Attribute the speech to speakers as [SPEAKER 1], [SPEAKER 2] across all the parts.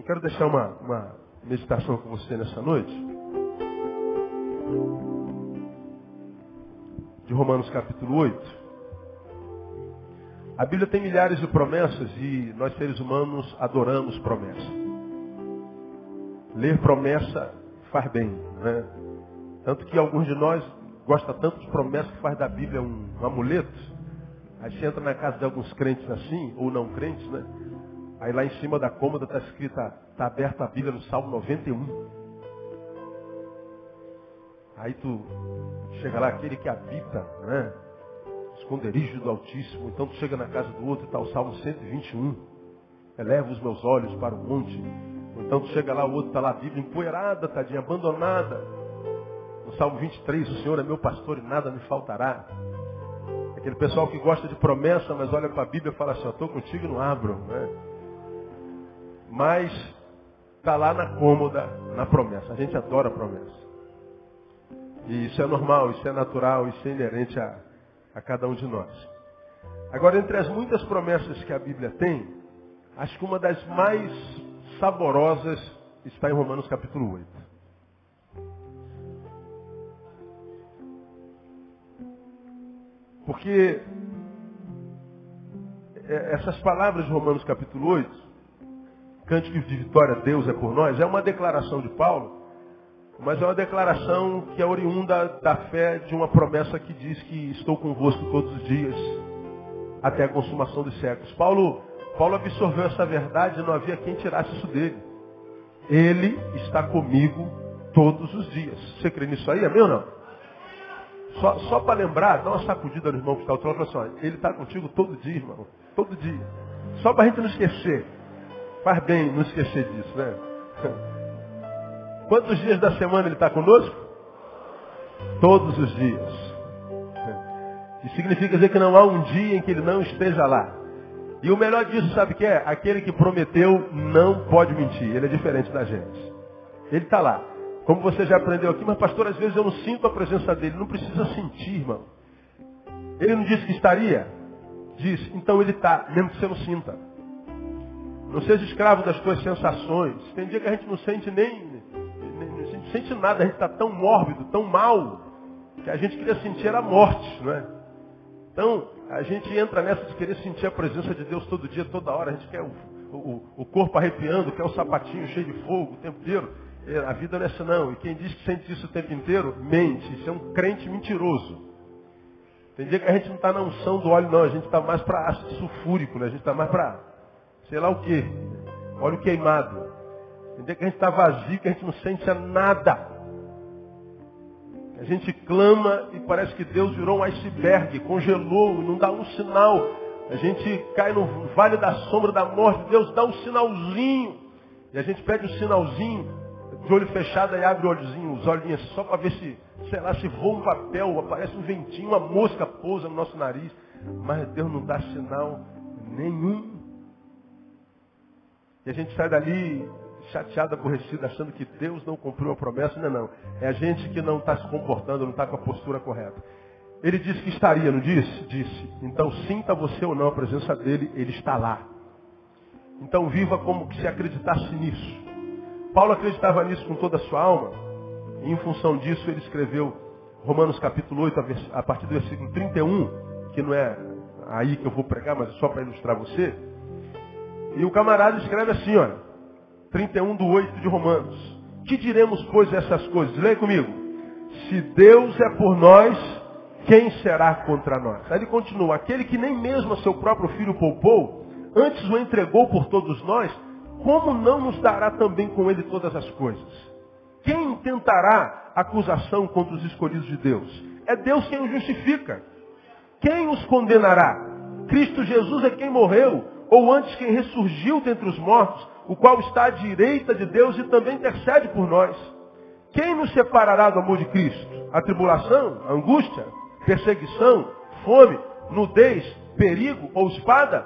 [SPEAKER 1] Eu quero deixar uma meditação com você nessa noite. De Romanos capítulo 8. A Bíblia tem milhares de promessas e nós seres humanos adoramos promessa. Ler promessa faz bem, né? Tanto que alguns de nós gostam tanto de promessa que faz da Bíblia um amuleto. Aí você entra na casa de alguns crentes assim, ou não crentes, né? Aí lá em cima da cômoda está escrita, está aberta a Bíblia no Salmo 91. Aí tu chega lá, aquele que habita, né? Esconderijo do Altíssimo. Então tu chega na casa do outro e está o Salmo 121. Eleva os meus olhos para o monte. Então tu chega lá, o outro está lá, a Bíblia empoeirada, tadinha, abandonada. No Salmo 23, o Senhor é meu pastor e nada me faltará. Aquele pessoal que gosta de promessa, mas olha para a Bíblia e fala assim, eu estou contigo e não abro, né? Mas está lá na cômoda, na promessa. A gente adora a promessa. E isso é normal, isso é natural, isso é inerente a cada um de nós. Agora, entre as muitas promessas que a Bíblia tem, acho que uma das mais saborosas está em Romanos capítulo 8. Porque essas palavras de Romanos capítulo 8, cântico de vitória, Deus é por nós, é uma declaração de Paulo, mas é uma declaração que é oriunda da fé de uma promessa que diz que estou convosco todos os dias, até a consumação dos séculos. Paulo absorveu essa verdade e não havia quem tirasse isso dele. Ele está comigo todos os dias. Você crê nisso aí, amém ou não? Só para lembrar, dá uma sacudida no irmão que está ao outro lado e fala assim, ele está contigo todo dia, irmão. Todo dia. Só para a gente não esquecer. Faz bem não esquecer disso, né? Quantos dias da semana ele está conosco? Todos os dias. Isso significa dizer que não há um dia em que ele não esteja lá. E o melhor disso, sabe o que é? Aquele que prometeu não pode mentir. Ele é diferente da gente. Ele está lá. Como você já aprendeu aqui, mas pastor, às vezes eu não sinto a presença dele. Não precisa sentir, irmão. Ele não disse que estaria? Disse. Então ele está, mesmo que você não sinta. Não seja escravo das tuas sensações. Tem dia que a gente não sente não sente nada. A gente está tão mórbido, tão mal, que a gente queria sentir a morte, não é? Então, a gente entra nessa de querer sentir a presença de Deus todo dia, toda hora. A gente quer o corpo arrepiando, quer o sapatinho cheio de fogo o tempo inteiro. A vida não é assim não. E quem diz que sente isso o tempo inteiro, mente. Isso é um crente mentiroso. Tem dia que a gente não está na unção do óleo, não. A gente está mais para ácido sulfúrico, né? A gente está mais para, sei lá o quê. Óleo queimado. Tem dia que a gente está vazio, que a gente não sente nada. A gente clama e parece que Deus virou um iceberg, congelou, não dá um sinal. A gente cai no vale da sombra da morte, Deus dá um sinalzinho. E a gente pede um sinalzinho, de olho fechado, e abre os olhinhos só para ver se, sei lá, se voa um papel, aparece um ventinho, uma mosca pousa no nosso nariz. Mas Deus não dá sinal nenhum. E a gente sai dali chateado, aborrecido, achando que Deus não cumpriu a promessa. Não. É a gente que não está se comportando, não está com a postura correta. Ele disse que estaria, não disse? Disse. Então sinta você ou não a presença dele, ele está lá. Então viva como que se acreditasse nisso. Paulo acreditava nisso com toda a sua alma. E em função disso ele escreveu Romanos capítulo 8, a partir do versículo 31, que não é aí que eu vou pregar, mas é só para ilustrar você. E o camarada escreve assim, olha. 31 do 8 de Romanos. Que diremos, pois, essas coisas? Leia comigo. Se Deus é por nós, quem será contra nós? Aí ele continua. Aquele que nem mesmo a seu próprio filho poupou, antes o entregou por todos nós, como não nos dará também com ele todas as coisas? Quem intentará acusação contra os escolhidos de Deus? É Deus quem os justifica. Quem os condenará? Cristo Jesus é quem morreu, ou antes quem ressurgiu dentre os mortos, o qual está à direita de Deus e também intercede por nós. Quem nos separará do amor de Cristo? A tribulação, a angústia, perseguição, fome, nudez, perigo ou espada?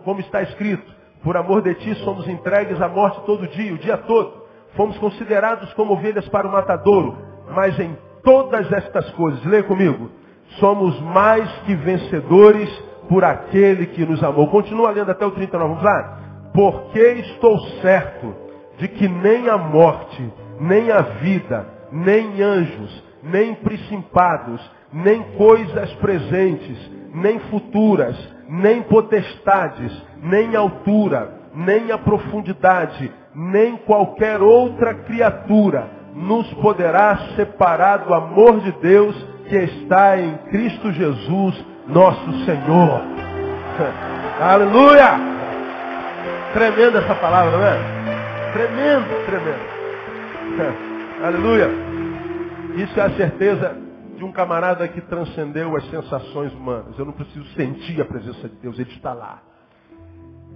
[SPEAKER 1] Como está escrito, por amor de ti somos entregues à morte todo dia, o dia todo. Fomos considerados como ovelhas para o matadouro, mas em todas estas coisas, leia comigo, somos mais que vencedores por aquele que nos amou. Continua lendo até o 39, vamos lá? Porque estou certo de que nem a morte, nem a vida, nem anjos, nem principados, nem coisas presentes, nem futuras, nem potestades, nem altura, nem a profundidade, nem qualquer outra criatura nos poderá separar do amor de Deus que está em Cristo Jesus, nosso Senhor. Aleluia! Tremenda essa palavra, não é? Tremendo, tremendo. Aleluia! Isso é a certeza de um camarada que transcendeu as sensações humanas. Eu não preciso sentir a presença de Deus, Ele está lá.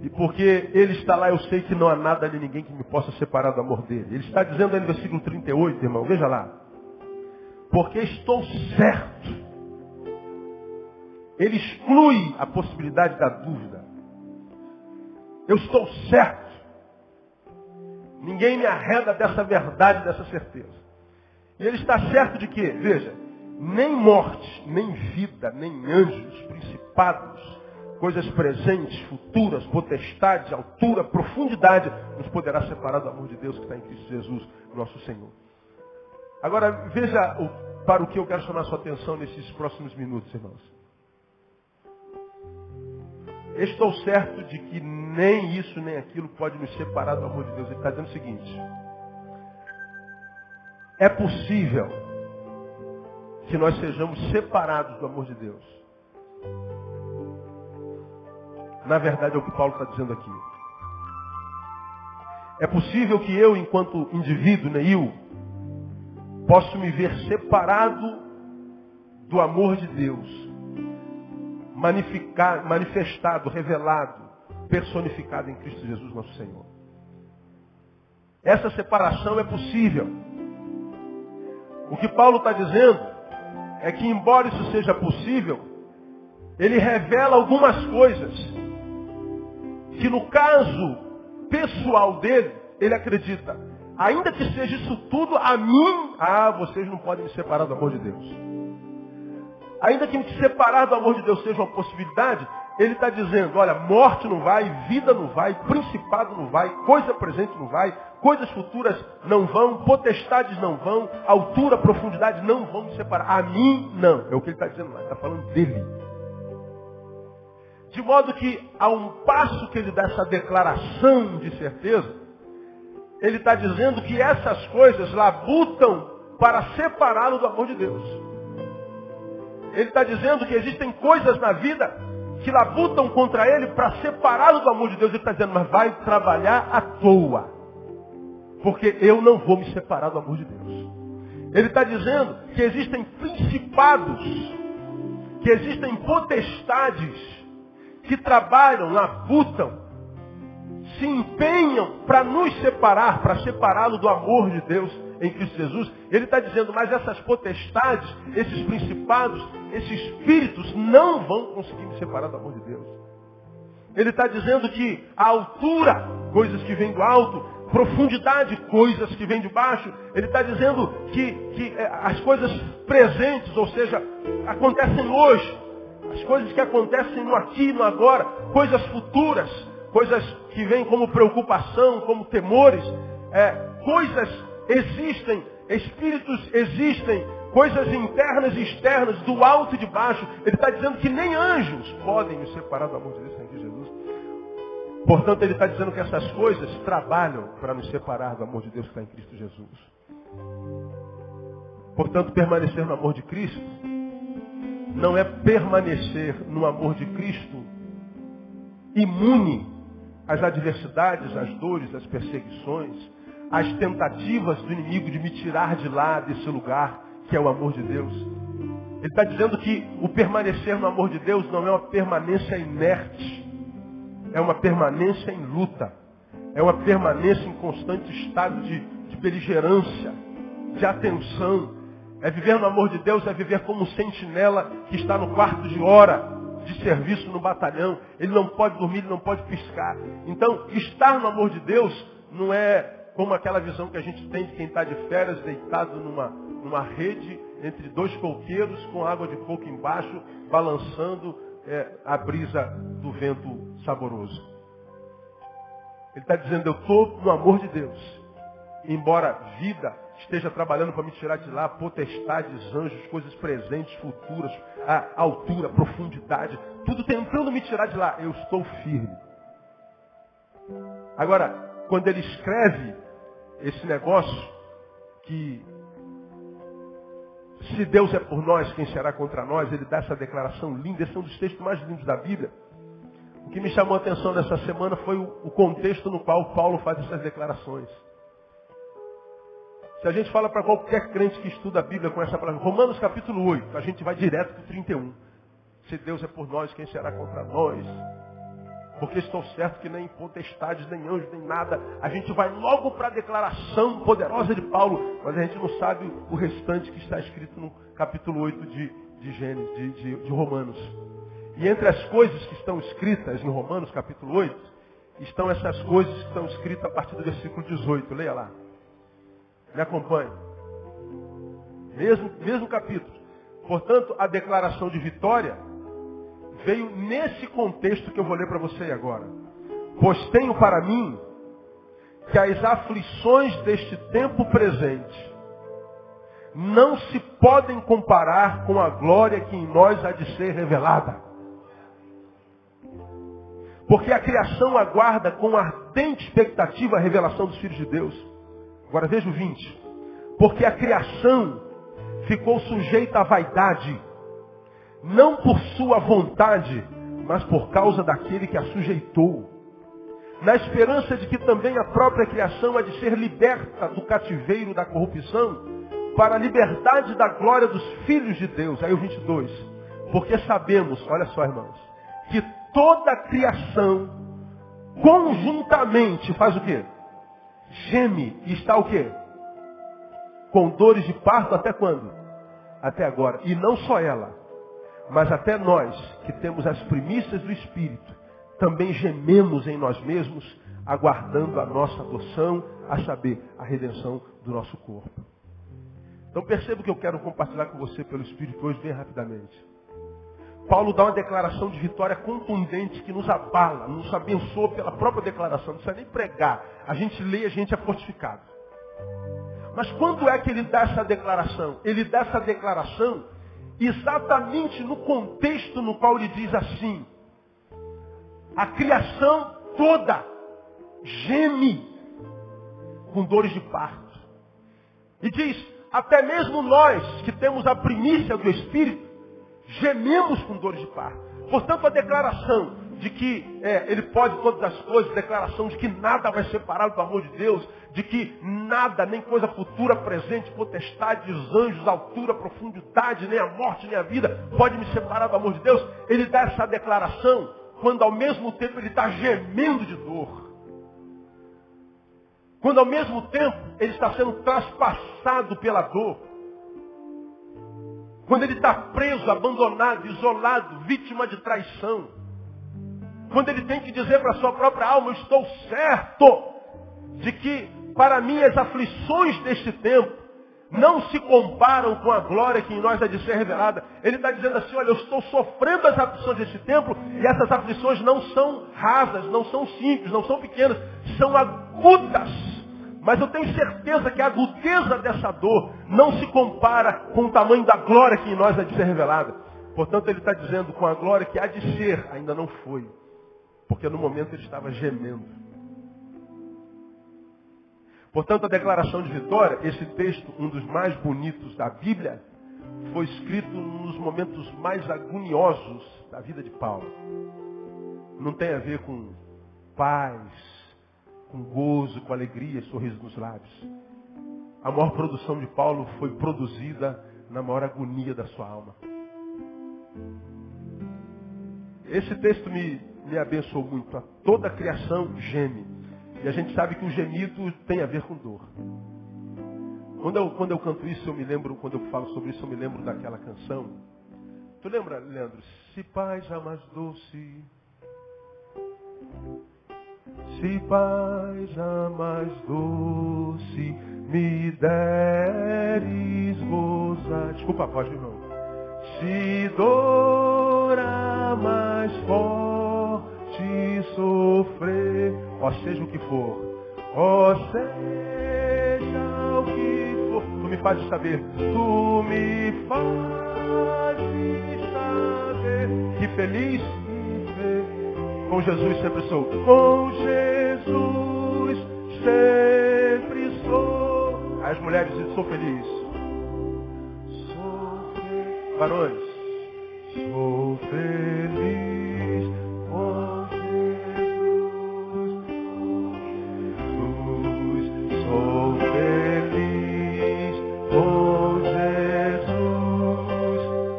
[SPEAKER 1] E porque Ele está lá, eu sei que não há nada nem ninguém que me possa separar do amor dEle. Ele está dizendo aí no versículo 38, irmão, veja lá. Porque estou certo. Ele exclui a possibilidade da dúvida. Eu estou certo. Ninguém me arreda dessa verdade, dessa certeza. E ele está certo de que, veja, nem morte, nem vida, nem anjos, principados, coisas presentes, futuras, potestades, altura, profundidade, nos poderá separar do amor de Deus que está em Cristo Jesus, nosso Senhor. Agora, veja para o que eu quero chamar a sua atenção nesses próximos minutos, irmãos. Estou certo de que nem isso, nem aquilo pode nos separar do amor de Deus. Ele está dizendo o seguinte. É possível que nós sejamos separados do amor de Deus. Na verdade, é o que Paulo está dizendo aqui. É possível que eu, enquanto indivíduo, Neil, posso me ver separado do amor de Deus. Manifestado, revelado, personificado em Cristo Jesus, nosso Senhor. Essa separação é possível. O que Paulo está dizendo é que, embora isso seja possível, ele revela algumas coisas que, no caso pessoal dele, ele acredita, ainda que seja isso tudo, a mim, vocês não podem me separar do amor de Deus. Ainda que me separar do amor de Deus seja uma possibilidade, ele está dizendo, olha, morte não vai, vida não vai, principado não vai, coisa presente não vai, coisas futuras não vão, potestades não vão, altura, profundidade não vão me separar. A mim, não. É o que ele está dizendo lá, está falando dele. De modo que, a um passo que ele dá essa declaração de certeza, ele está dizendo que essas coisas labutam para separá-lo do amor de Deus. Ele está dizendo que existem coisas na vida que labutam contra ele para separá-lo do amor de Deus. Ele está dizendo, mas vai trabalhar à toa. Porque eu não vou me separar do amor de Deus. Ele está dizendo que existem principados, que existem potestades, que trabalham, labutam, se empenham para nos separar, para separá-lo do amor de Deus em Cristo Jesus. Ele está dizendo, mas essas potestades, esses principados, esses espíritos não vão conseguir me separar do amor de Deus. Ele está dizendo que a altura, coisas que vêm do alto, profundidade, coisas que vêm de baixo. Ele está dizendo que as coisas presentes, ou seja, acontecem hoje, as coisas que acontecem no aqui e no agora, coisas futuras, coisas que vêm como preocupação, como temores, coisas existem, espíritos existem, coisas internas e externas, do alto e de baixo. Ele está dizendo que nem anjos podem nos separar do amor de Deus em Jesus. Portanto, ele está dizendo que essas coisas trabalham para nos separar do amor de Deus que está em Cristo Jesus. Portanto, permanecer no amor de Cristo não é permanecer no amor de Cristo imune às adversidades, às dores, às perseguições, às tentativas do inimigo de me tirar de lá, desse lugar que é o amor de Deus. Ele está dizendo que o permanecer no amor de Deus não é uma permanência inerte, é uma permanência em luta, é uma permanência em constante estado de beligerância, de atenção. É viver no amor de Deus, é viver como um sentinela que está no quarto de hora de serviço no batalhão. Ele não pode dormir, ele não pode piscar. Então, estar no amor de Deus não é como aquela visão que a gente tem de quem está de férias, deitado numa rede, entre dois coqueiros, com água de coco embaixo, balançando a brisa do vento saboroso. Ele está dizendo, eu estou no amor de Deus. embora vida esteja trabalhando para me tirar de lá, potestades, anjos, coisas presentes, futuras, a altura, a profundidade, tudo tentando me tirar de lá, eu estou firme. Agora, quando ele escreve esse negócio, que se Deus é por nós, quem será contra nós, ele dá essa declaração linda, esse é um dos textos mais lindos da Bíblia. O que me chamou a atenção nessa semana foi o contexto no qual Paulo faz essas declarações. Se a gente fala para qualquer crente que estuda a Bíblia com essa palavra, Romanos capítulo 8, a gente vai direto para o 31. Se Deus é por nós, quem será contra nós? Porque estou certo que nem potestades, nem anjos, nem nada. A gente vai logo para a declaração poderosa de Paulo, mas a gente não sabe o restante que está escrito no capítulo 8 de Gênesis, de Romanos. E entre as coisas que estão escritas em Romanos capítulo 8, estão essas coisas que estão escritas a partir do versículo 18. Leia lá. Me acompanhe. Mesmo capítulo. Portanto, a declaração de vitória veio nesse contexto que eu vou ler para você agora. Pois tenho para mim que as aflições deste tempo presente não se podem comparar com a glória que em nós há de ser revelada. Porque a criação aguarda com ardente expectativa a revelação dos filhos de Deus. Agora veja o 20. Porque a criação ficou sujeita à vaidade, não por sua vontade, mas por causa daquele que a sujeitou. Na esperança de que também a própria criação há de ser liberta do cativeiro da corrupção, para a liberdade da glória dos filhos de Deus. Aí o 22. Porque sabemos, olha só irmãos, que toda a criação conjuntamente faz o quê? Geme e está o quê? Com dores de parto até quando? Até agora. E não só ela, mas até nós, que temos as primícias do Espírito, também gememos em nós mesmos, aguardando a nossa adoção, a saber, a redenção do nosso corpo. Então perceba que eu quero compartilhar com você pelo Espírito hoje bem rapidamente. Paulo dá uma declaração de vitória contundente que nos abala, nos abençoa pela própria declaração. Não precisa nem pregar. A gente lê, a gente é fortificado. Mas quando é que ele dá essa declaração? Ele dá essa declaração exatamente no contexto no qual ele diz assim: a criação toda geme com dores de parto. E diz, até mesmo nós que temos a primícia do Espírito, gememos com dores de parto. Portanto, a declaração de que ele pode todas as coisas, declaração de que nada vai separá-lo do amor de Deus, de que nada, nem coisa futura, presente, potestades, anjos, altura, profundidade, nem a morte, nem a vida, pode me separar do amor de Deus. Ele dá essa declaração quando ao mesmo tempo ele está gemendo de dor. Quando ao mesmo tempo ele está sendo traspassado pela dor. Quando ele está preso, abandonado, isolado, vítima de traição. Quando ele tem que dizer para a sua própria alma, eu estou certo de que para mim as aflições deste tempo não se comparam com a glória que em nós há de ser revelada. Ele está dizendo assim, olha, eu estou sofrendo as aflições deste tempo e essas aflições não são rasas, não são simples, não são pequenas, são agudas. Mas eu tenho certeza que a agudeza dessa dor não se compara com o tamanho da glória que em nós há de ser revelada. Portanto, ele está dizendo com a glória que há de ser, ainda não foi. Porque no momento ele estava gemendo. Portanto, a declaração de vitória, esse texto, um dos mais bonitos da Bíblia, foi escrito nos momentos mais agoniosos da vida de Paulo. Não tem a ver com paz, com gozo, com alegria, sorriso nos lábios. A maior produção de Paulo foi produzida na maior agonia da sua alma. Esse texto me abençoou muito. Toda a criação geme. E a gente sabe que o gemido tem a ver com dor. Quando eu canto isso, eu me lembro, quando eu falo sobre isso, eu me lembro daquela canção. Tu lembra, Leandro? Se paz jamais doce, se paz jamais doce me deres gozar. Desculpa a voz, irmão. Se dor a mais forte sofrer, ó seja o que for, ó seja seja o que for. Tu me fazes saber. Tu me fazes saber que feliz com Jesus sempre sou. Com Jesus sempre sou. As mulheres dizem, sou feliz. Sou feliz. Varões, sou feliz com Jesus. Sou feliz com Jesus,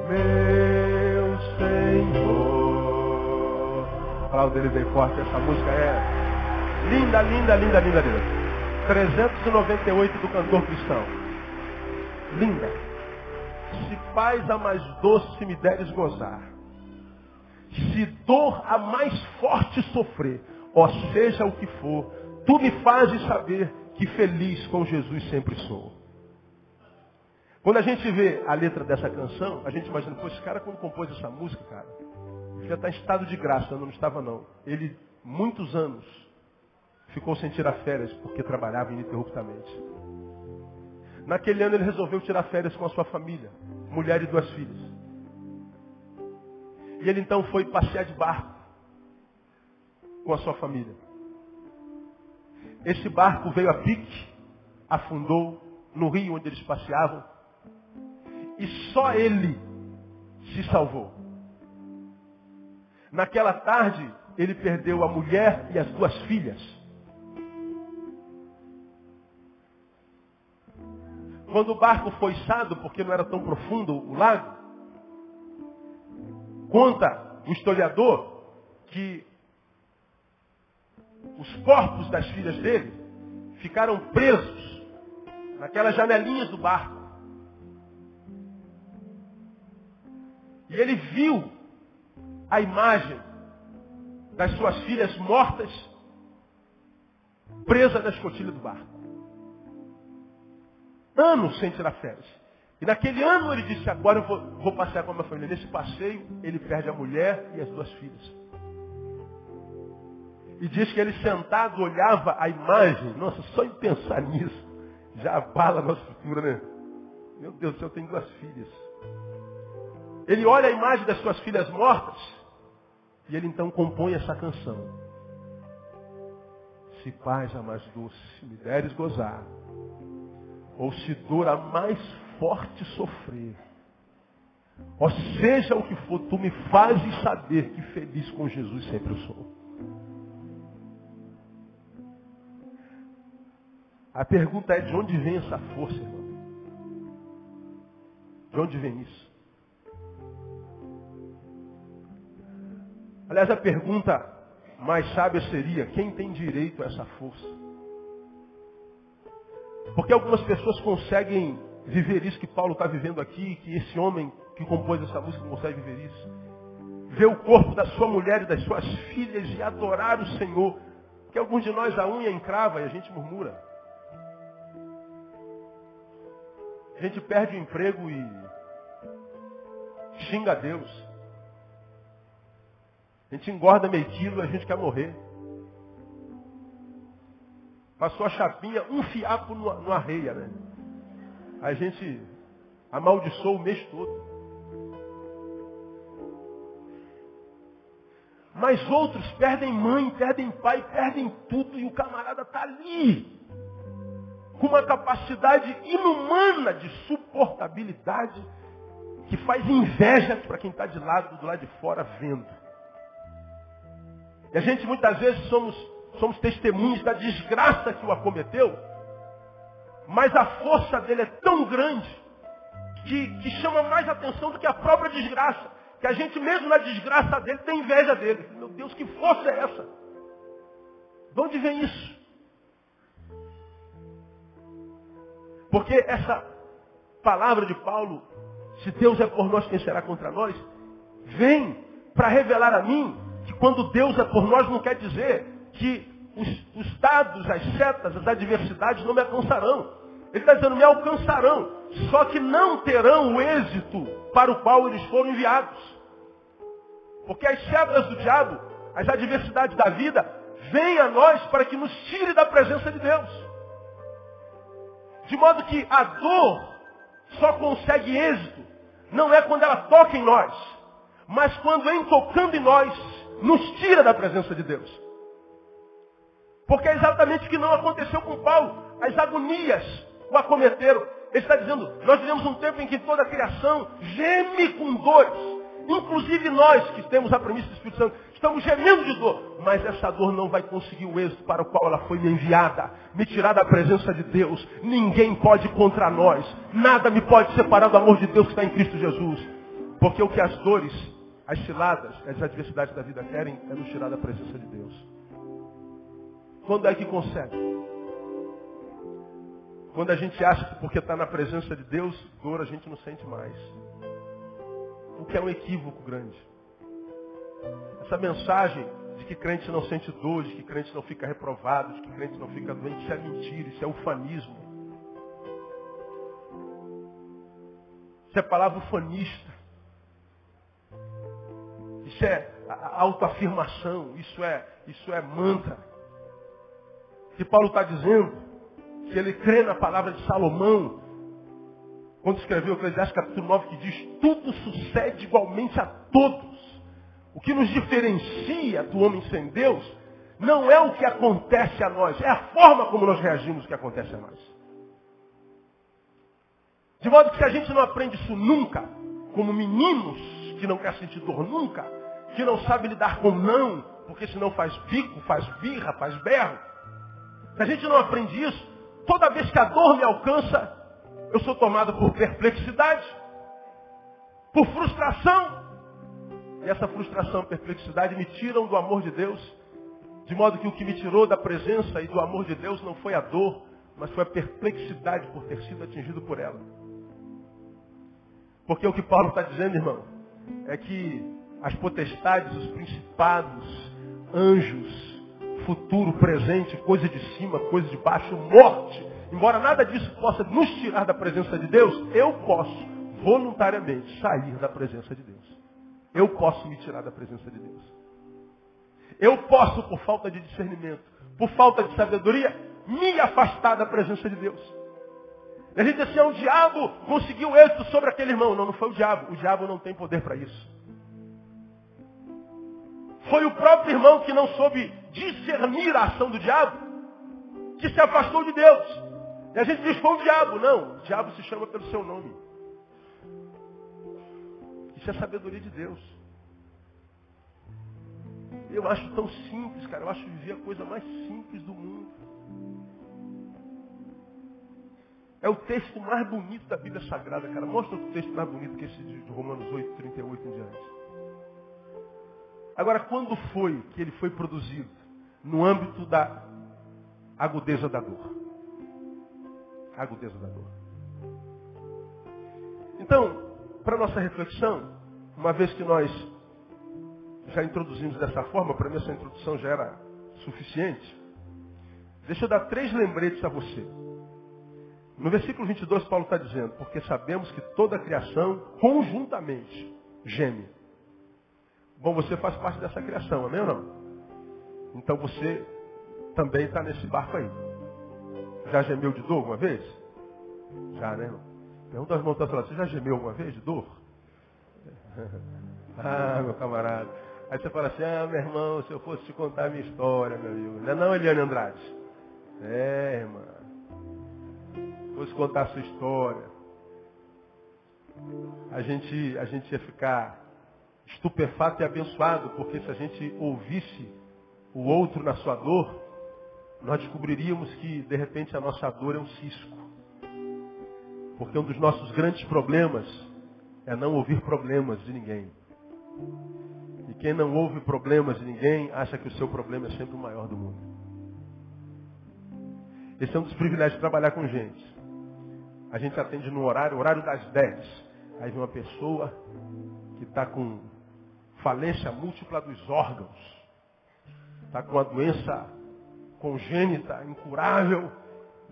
[SPEAKER 1] meu Senhor. A palavra dele bem forte. Essa música é linda, linda, linda, linda, linda. 398 do cantor cristão. Linda. Se paz a mais doce me deres gozar, se dor a mais forte sofrer, ó seja o que for, tu me fazes saber que feliz com Jesus sempre sou. Quando a gente vê a letra dessa canção, a gente imagina, pô, esse cara quando compôs essa música, cara, ele já está em estado de graça, eu não estava não. Ele, muitos anos, ficou sem tirar férias porque trabalhava ininterruptamente. Naquele ano ele resolveu tirar férias com a sua família, mulher e 2 filhas. E ele então foi passear de barco com a sua família. Esse barco veio a pique, afundou no rio onde eles passeavam, e só ele se salvou. Naquela tarde, ele perdeu a mulher e as 2 filhas. Quando o barco foi içado, porque não era tão profundo o lago, conta o historiador que os corpos das filhas dele ficaram presos naquelas janelinhas do barco. E ele viu a imagem das suas filhas mortas, presas na escotilha do barco. Anos sem tirar férias. E naquele ano ele disse, agora eu vou passear com a minha família. Nesse passeio, ele perde a mulher e as 2 filhas. E diz que ele sentado olhava a imagem. Nossa, só em pensar nisso, já abala a nossa estrutura, né? Meu Deus do céu, eu tenho 2 filhas. Ele olha a imagem das suas filhas mortas, e ele então compõe essa canção. Se paz a mais doce me deres gozar, ou se dor a mais forte sofrer, ou seja o que for, tu me fazes saber que feliz com Jesus sempre eu sou. A pergunta é, de onde vem essa força, irmão? De onde vem isso? Aliás, a pergunta mais sábia seria, quem tem direito a essa força? Porque algumas pessoas conseguem viver isso que Paulo está vivendo aqui, que esse homem que compôs essa música consegue viver isso. Ver o corpo da sua mulher e das suas filhas e adorar o Senhor. Porque alguns de nós a unha encrava e a gente murmura. A gente perde o emprego e xinga a Deus. A gente engorda meio quilo e a gente quer morrer. Passou a chapinha, um fiapo no arreia, né? A gente amaldiçoou o mês todo. Mas outros perdem mãe, perdem pai, perdem tudo e o camarada está ali. Com uma capacidade inumana de suportabilidade que faz inveja para quem está do lado de fora vendo. E a gente muitas vezes somos testemunhos da desgraça que o acometeu, mas a força dele é tão grande que chama mais atenção do que a própria desgraça. Que a gente mesmo na desgraça dele tem inveja dele. Meu Deus, que força é essa? De onde vem isso? Porque essa palavra de Paulo, se Deus é por nós, quem será contra nós? Vem para revelar a mim que quando Deus é por nós não quer dizer que os dados, as setas, as adversidades não me alcançarão. Ele está dizendo, me alcançarão, só que não terão o êxito para o qual eles foram enviados. Porque as setas do diabo, as adversidades da vida, vêm a nós para que nos tire da presença de Deus. De modo que a dor só consegue êxito, não é quando ela toca em nós, mas quando em tocando em nós, nos tira da presença de Deus. Porque é exatamente o que não aconteceu com Paulo. As agonias o acometeram. Ele está dizendo, nós vivemos um tempo em que toda a criação geme com dores. Inclusive nós, que temos a premissa do Espírito Santo, estamos gemendo de dor. Mas essa dor não vai conseguir o êxito para o qual ela foi me enviada. Me tirar da presença de Deus. Ninguém pode ir contra nós. Nada me pode separar do amor de Deus que está em Cristo Jesus. Porque o que as dores, as ciladas, as adversidades da vida querem é nos tirar da presença de Deus. Quando é que consegue? Quando a gente acha que porque está na presença de Deus, dor a gente não sente mais. O que é um equívoco grande. Essa mensagem de que crente não sente dor, de que crente não fica reprovado, de que crente não fica doente, isso é mentira, isso é ufanismo. Isso é palavra ufanista. Isso é autoafirmação, isso é mantra. Que Paulo está dizendo que ele crê na palavra de Salomão, quando escreveu o Eclesiastes capítulo 9, que diz, tudo sucede igualmente a todos. O que nos diferencia do homem sem Deus não é o que acontece a nós, é a forma como nós reagimos que acontece a nós. De modo que se a gente não aprende isso nunca, como meninos que não querem sentir dor nunca, que não sabem lidar com não, porque senão faz bico, faz birra, faz berro. Se a gente não aprende isso, toda vez que a dor me alcança, eu sou tomado por perplexidade, por frustração. E essa frustração e perplexidade me tiram do amor de Deus. De modo que o que me tirou da presença e do amor de Deus não foi a dor, mas foi a perplexidade por ter sido atingido por ela. Porque o que Paulo está dizendo, irmão, é que as potestades, os principados, anjos, futuro, presente, coisa de cima, coisa de baixo, morte, embora nada disso possa nos tirar da presença de Deus, eu posso voluntariamente sair da presença de Deus. Eu posso me tirar da presença de Deus. Eu posso, por falta de discernimento, por falta de sabedoria, me afastar da presença de Deus. E a gente diz assim, o diabo conseguiu êxito sobre aquele irmão. Não, não foi o diabo. O diabo não tem poder para isso. Foi o próprio irmão que não soube discernir a ação do diabo, que se afastou de Deus. E a gente diz, foi o diabo. Não, o diabo se chama pelo seu nome. Isso é sabedoria de Deus. Eu acho tão simples, cara. Eu acho viver a coisa mais simples do mundo. É o texto mais bonito da Bíblia Sagrada, cara. Mostra o texto mais bonito que esse de Romanos 8, 38 em diante. Agora, quando foi que ele foi produzido? No âmbito da agudeza da dor. Agudeza da dor. Então, para nossa reflexão, uma vez que nós já introduzimos dessa forma, para mim essa introdução já era suficiente, deixa eu dar 3 lembretes a você. No versículo 22, Paulo está dizendo, porque sabemos que toda a criação conjuntamente geme. Bom, você faz parte dessa criação, amém ou não? Então você também está nesse barco aí. Já gemeu de dor alguma vez? Já, né, irmão? Pergunta aos irmãos que estão falando, você já gemeu alguma vez de dor? Ah, meu camarada. Aí você fala assim, meu irmão, se eu fosse te contar a minha história, meu amigo. Não é não, Eliane Andrade? É, irmão. Se fosse contar a sua história, a gente ia ficar estupefato e abençoado, porque se a gente ouvisse o outro na sua dor, nós descobriríamos que, de repente, a nossa dor é um cisco. Porque um dos nossos grandes problemas é não ouvir problemas de ninguém. E quem não ouve problemas de ninguém, acha que o seu problema é sempre o maior do mundo. Esse é um dos privilégios de trabalhar com gente. A gente atende no horário das 10. Aí vem uma pessoa que está com falência múltipla dos órgãos. Está com uma doença congênita, incurável.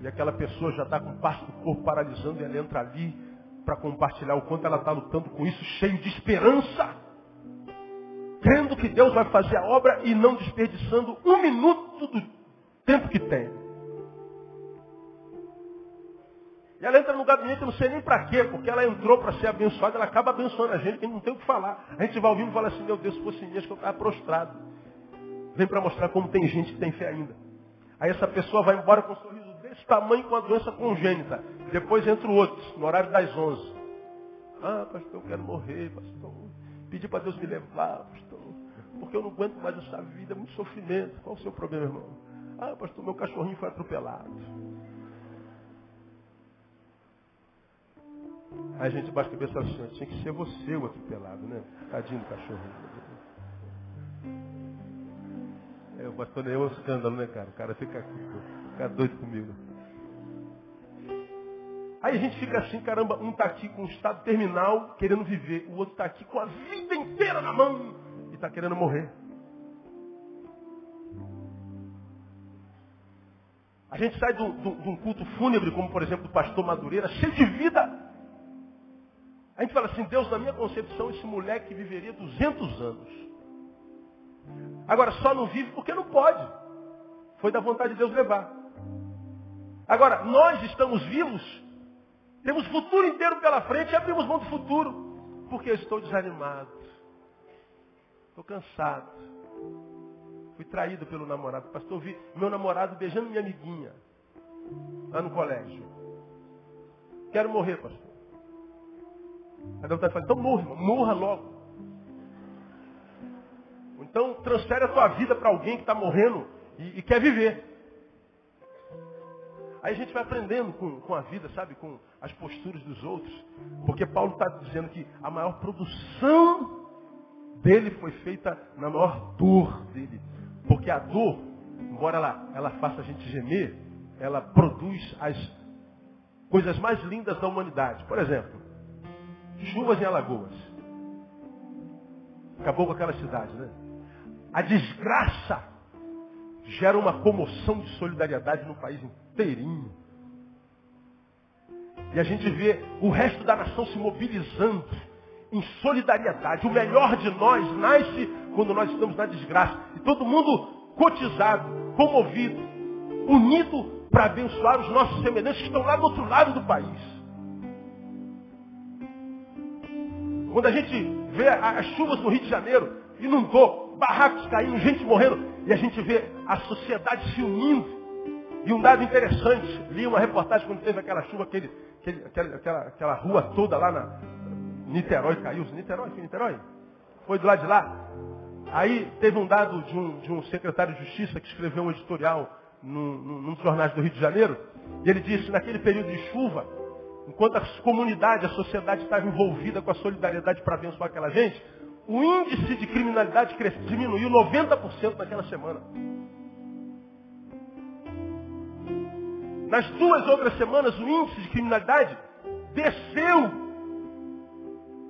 [SPEAKER 1] E aquela pessoa já está com parte do corpo paralisando e ela entra ali para compartilhar o quanto ela está lutando com isso, cheio de esperança. Crendo que Deus vai fazer a obra e não desperdiçando 1 minuto do tempo que tem. E ela entra no gabinete, eu não sei nem para quê, porque ela entrou para ser abençoada, ela acaba abençoando a gente, que não tem o que falar. A gente vai ouvindo e fala assim, meu Deus, se fosse minha, acho que eu estava prostrado. Vem para mostrar como tem gente que tem fé ainda. Aí essa pessoa vai embora com um sorriso desse tamanho, com a doença congênita. Depois entra o outro, no horário das 11. Ah, pastor, eu quero morrer, pastor. Pedi para Deus me levar, pastor. Porque eu não aguento mais essa vida, é muito sofrimento. Qual o seu problema, irmão? Ah, pastor, meu cachorrinho foi atropelado. Aí a gente baixa a cabeça assim, tinha que ser você o atropelado, né? Tadinho do cachorrinho. O pastor nem é um escândalo, né, cara? O cara fica doido comigo. Aí a gente fica assim, caramba, um está aqui com um estado terminal, querendo viver. O outro está aqui com a vida inteira na mão e está querendo morrer. A gente sai de um culto fúnebre, como por exemplo do pastor Madureira, cheio de vida. A gente fala assim, Deus, na minha concepção, esse moleque viveria 200 anos. Agora, só não vive porque não pode. Foi da vontade de Deus levar. Agora, nós estamos vivos, temos o futuro inteiro pela frente e abrimos mão do futuro. Porque eu estou desanimado. Estou cansado. Fui traído pelo namorado. Pastor, vi meu namorado beijando minha amiguinha lá no colégio. Quero morrer, pastor. A Deus está falando, então morra logo. Então transfere a tua vida para alguém que está morrendo e quer viver. Aí a gente vai aprendendo com a vida, sabe? Com as posturas dos outros. Porque Paulo está dizendo que a maior produção dele foi feita na maior dor dele. Porque a dor, embora ela faça a gente gemer, ela produz as coisas mais lindas da humanidade. Por exemplo, chuvas em Alagoas. Acabou com aquela cidade, né? A desgraça gera uma comoção de solidariedade no país inteirinho. E a gente vê o resto da nação se mobilizando em solidariedade. O melhor de nós nasce quando nós estamos na desgraça. E todo mundo cotizado, comovido, unido para abençoar os nossos semelhantes que estão lá do outro lado do país. Quando a gente vê as chuvas no Rio de Janeiro, inundou, barracos caindo, gente morrendo, e a gente vê a sociedade se unindo. E um dado interessante, li uma reportagem quando teve aquela chuva, aquela rua toda lá na Niterói caiu. Niterói? Foi Niterói? Foi do lado de lá. Aí teve um dado de um secretário de Justiça que escreveu um editorial num dos jornais do Rio de Janeiro, e ele disse, naquele período de chuva, enquanto a comunidade, a sociedade estava envolvida com a solidariedade para abençoar aquela gente, o índice de criminalidade diminuiu 90% naquela semana. Nas 2 outras semanas, o índice de criminalidade desceu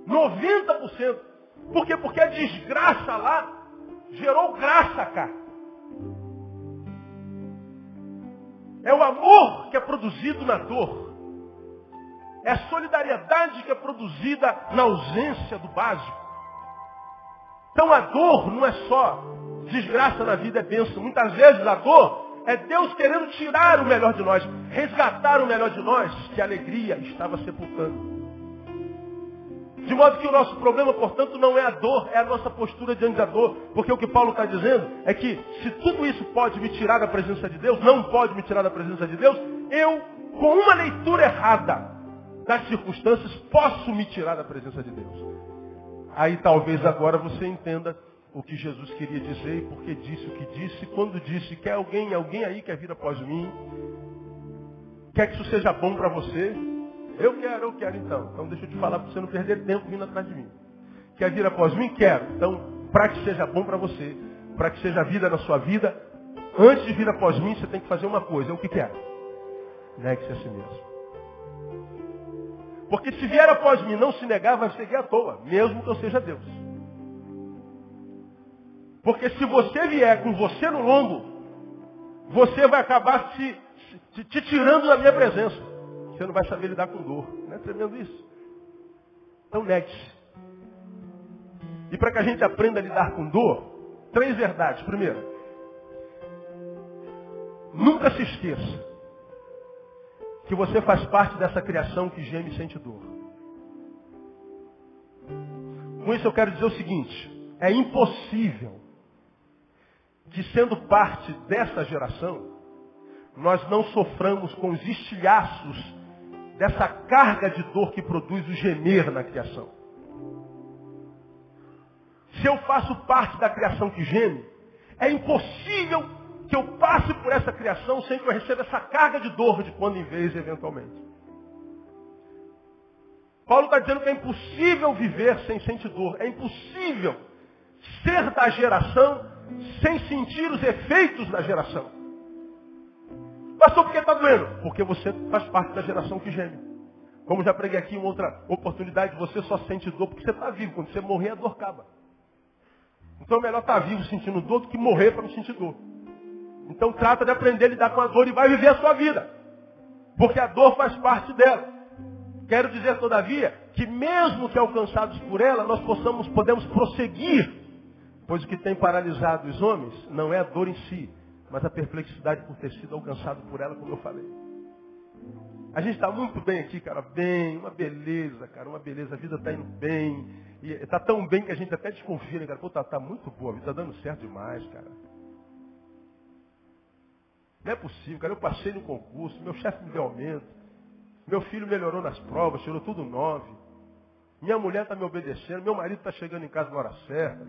[SPEAKER 1] 90%. Por quê? Porque a desgraça lá gerou graça cá. É o amor que é produzido na dor. É a solidariedade que é produzida na ausência do básico. Então a dor não é só desgraça na vida, é bênção. Muitas vezes a dor é Deus querendo tirar o melhor de nós, resgatar o melhor de nós, que a alegria estava sepultando. De modo que o nosso problema, portanto, não é a dor, é a nossa postura diante da dor. Porque o que Paulo está dizendo é que se tudo isso pode me tirar da presença de Deus, não pode me tirar da presença de Deus, eu, com uma leitura errada das circunstâncias, posso me tirar da presença de Deus. Aí talvez agora você entenda o que Jesus queria dizer e por que disse o que disse. Quando disse, quer alguém aí quer vir após mim? Quer que isso seja bom para você? Eu quero então. Então deixa eu te falar para você não perder tempo vindo atrás de mim. Quer vir após mim? Quero. Então, para que seja bom para você, para que seja vida na sua vida, antes de vir após mim, você tem que fazer uma coisa. É o que quer? Negue-se a si mesmo. Porque se vier após mim não se negar, vai seguir à toa, mesmo que eu seja Deus. Porque se você vier com você no lombo, você vai acabar te tirando da minha presença. Você não vai saber lidar com dor. Não é tremendo isso? Então negue-se. E para que a gente aprenda a lidar com dor, 3 verdades. Primeiro, nunca se esqueça que você faz parte dessa criação que geme e sente dor. Com isso eu quero dizer o seguinte: é impossível que, sendo parte dessa geração, nós não soframos com os estilhaços dessa carga de dor que produz o gemer na criação. Se eu faço parte da criação que geme, é impossível que eu passe por essa criação sem que eu receba essa carga de dor de quando em vez, eventualmente. Paulo está dizendo que é impossível viver sem sentir dor. É impossível ser da geração sem sentir os efeitos da geração. Pastor, por que está doendo? Porque você faz parte da geração que geme. Como já preguei aqui em outra oportunidade, você só sente dor porque você está vivo. Quando você morrer, a dor acaba. Então é melhor estar vivo sentindo dor do que morrer para não sentir dor. Então trata de aprender a lidar com a dor e vai viver a sua vida. Porque a dor faz parte dela. Quero dizer, todavia, que mesmo que alcançados por ela, nós podemos prosseguir. Pois o que tem paralisado os homens não é a dor em si, mas a perplexidade por ter sido alcançado por ela, como eu falei. A gente está muito bem aqui, cara, bem, uma beleza, cara, uma beleza, a vida está indo bem. E está tão bem que a gente até desconfia, né, cara? Pô, tá muito boa, a vida está dando certo demais, cara. Não é possível, cara, eu passei no concurso, meu chefe me deu aumento. Meu filho melhorou nas provas, tirou tudo 9. Minha mulher está me obedecendo, meu marido está chegando em casa na hora certa.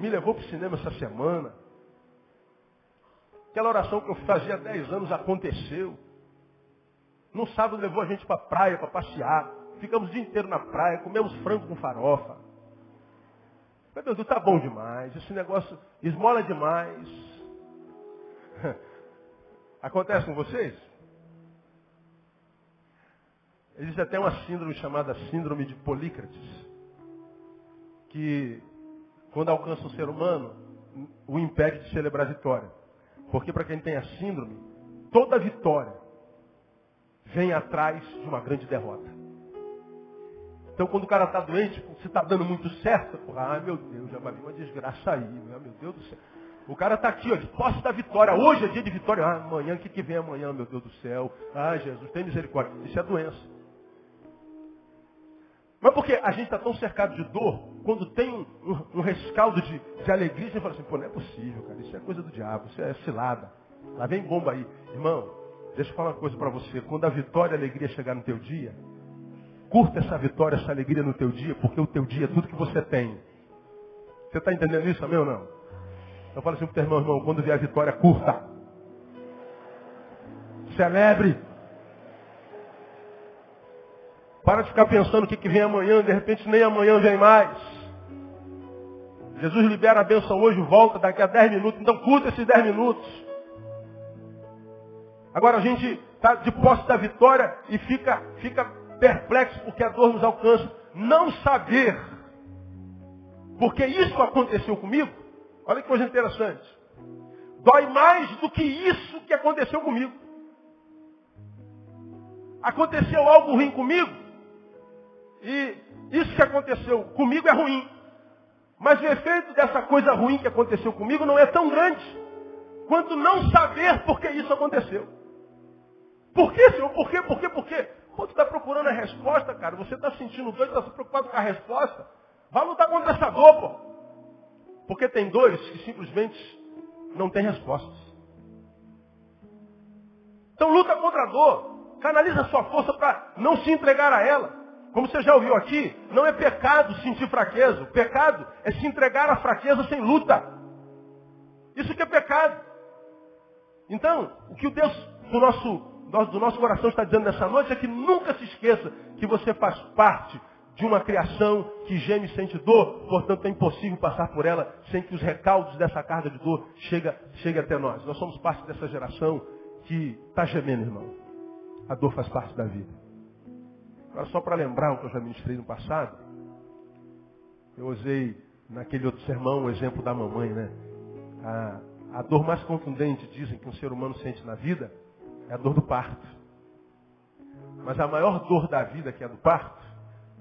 [SPEAKER 1] Me levou para o cinema essa semana. Aquela oração que eu fazia há 10 anos aconteceu. No sábado levou a gente para a praia, para passear. Ficamos o dia inteiro na praia, comemos frango com farofa. Meu Deus, está bom demais, esse negócio esmola demais. Acontece com vocês? Existe até uma síndrome chamada síndrome de Polícrates, que quando alcança o ser humano, o impede de celebrar a vitória. Porque para quem tem a síndrome, toda vitória vem atrás de uma grande derrota. Então quando o cara está doente, você está dando muito certo, meu Deus, já vai vir uma desgraça aí, meu Deus do céu. O cara está aqui, ó, de posse da vitória. Hoje é dia de vitória. Amanhã, o que vem amanhã, meu Deus do céu? Jesus, tem misericórdia. Isso é doença. Mas porque a gente está tão cercado de dor, quando tem um rescaldo de alegria, você fala assim, pô, não é possível, cara, isso é coisa do diabo, isso é cilada. Lá vem bomba aí. Irmão, deixa eu falar uma coisa para você. Quando a vitória e a alegria chegar no teu dia, curta essa vitória, essa alegria no teu dia, porque o teu dia é tudo que você tem. Você está entendendo isso, amém ou não? Eu falo assim pro teu irmão, quando vier a vitória, curta. Celebre. Para de ficar pensando o que vem amanhã, de repente nem amanhã vem mais. Jesus libera a bênção hoje, volta daqui a 10 minutos, então curta esses 10 minutos. Agora a gente está de posse da vitória e fica perplexo porque a dor nos alcança. Não saber porque isso aconteceu comigo, olha que coisa interessante. Dói mais do que isso que aconteceu comigo. Aconteceu algo ruim comigo. E isso que aconteceu comigo é ruim. Mas o efeito dessa coisa ruim que aconteceu comigo não é tão grande quanto não saber por que isso aconteceu. Por que, Senhor? Por quê? Por quê? Por quê? Pô, tu está procurando a resposta, cara. Você está sentindo dor, está se preocupado com a resposta. Vai lutar contra essa dor, pô. Porque tem dores que simplesmente não têm respostas. Então luta contra a dor. Canaliza a sua força para não se entregar a ela. Como você já ouviu aqui, não é pecado sentir fraqueza. O pecado é se entregar à fraqueza sem luta. Isso que é pecado. Então, o que o Deus do nosso coração está dizendo nessa noite é que nunca se esqueça que você faz parte de uma criação que geme e sente dor. Portanto, é impossível passar por ela sem que os recaldos dessa carga de dor chegue até nós. Nós somos parte dessa geração que está gemendo, irmão. A dor faz parte da vida. Agora, só para lembrar o que eu já ministrei no passado, eu usei naquele outro sermão o exemplo da mamãe, né? A dor mais contundente, dizem, que um ser humano sente na vida é a dor do parto. Mas a maior dor da vida, que é a do parto,